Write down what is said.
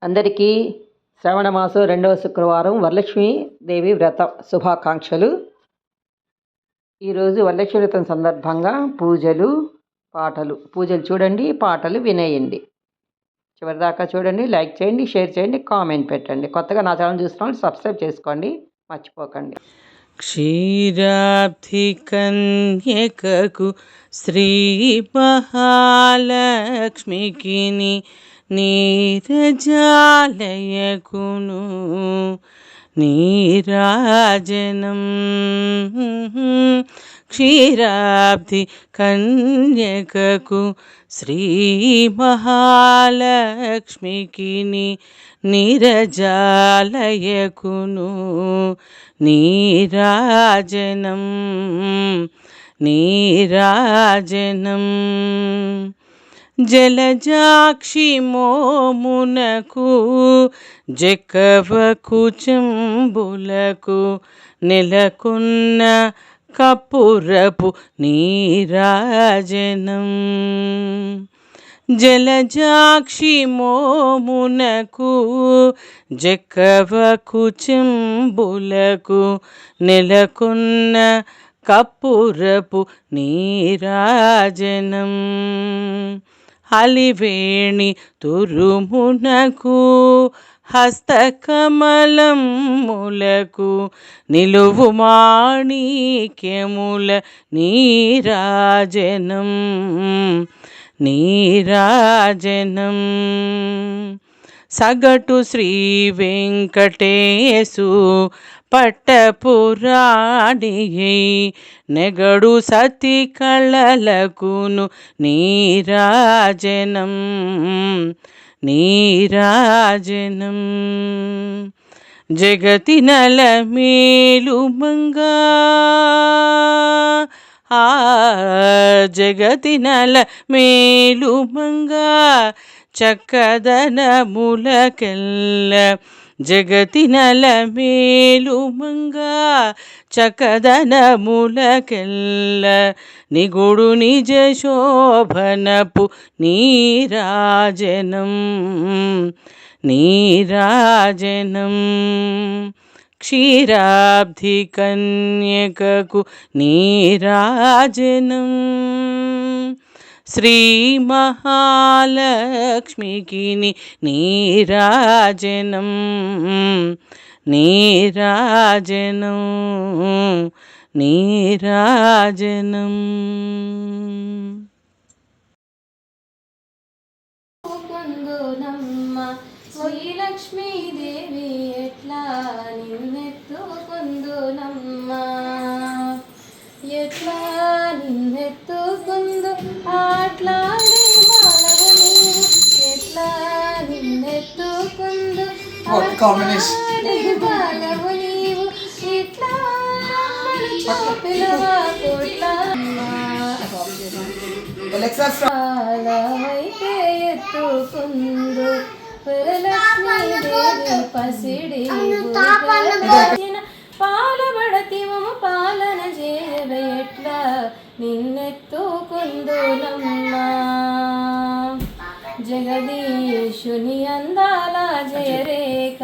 అందరికీ శ్రావణ మాసం 2వ శుక్రవారం వరలక్ష్మీదేవి వ్రత శుభాకాంక్షలు. ఈరోజు వరలక్ష్మి వ్రతం సందర్భంగా పూజలు చూడండి, పాటలు వినేయండి. చివరిదాకా చూడండి, లైక్ చేయండి, షేర్ చేయండి, కామెంట్ పెట్టండి. కొత్తగా నా ఛానల్ చూస్తున్న సబ్స్క్రైబ్ చేసుకోండి, మర్చిపోకండి. క్షీరాబ్ధి కన్యకకు శ్రీ మహాలక్ష్మికి నీరజాలయకును నీరాజనం. క్షీరాబ్ధి కన్యకకు శ్రీ మహాలక్ష్మికి నీరజాలయకును నీరాజనం నీరాజనం. జలజాక్షి మోమునకు జకవకు చెంబులకు నెలకొన్న కపురపు నీరాజనం. జలజాక్షి మోమునకు జకవకు చెంబులకు నెలకొన్న కపురపు నీరాజనం. అలివేణి తురుమునకు హస్తకమలములకు నిలువు మాణిక్యముల నీరాజనం నీరాజనం. సగటు శ్రీ వెంకటేశు పట్టపురాణియై నెగడు సతి కళలకును నీరాజనం నీరాజనం. జగతి నల మేలుమంగా జగతి నల మేలుమంగా చక్కదనములకెల్ల జగతి నల మేలుమంగా చకదనములకెల్ల నిగుడు నిజ శోభనపు నీరాజనం నీరాజనం. క్షీరాబ్ధి కన్యకకు నీరాజనం. శ్రీ మహాలక్ష్మికి నీరాజనం నీరాజనం నీరాజనం. శ్రీలక్ష్మీదేవి ఎట్లా నిన్నెత్తుకుందునమ్మా ఎట్లా నిన్నెత్తుకుందు ఆట్లాడే బాలవు నీవు ఎట్లా నిన్నెత్తుకుందు ఆట్లాడే బాలవు నీవు ఇట్లా చూపిలవా కోట్లైతే ఎత్తుకుందు వరలక్ష్మీదేవి పసిడి పాలబడతిమము పాలన చేయవ ఎట్లా నిన్నెత్తుకుందునమ్మా జగదీశుని అందాల జయరేఖ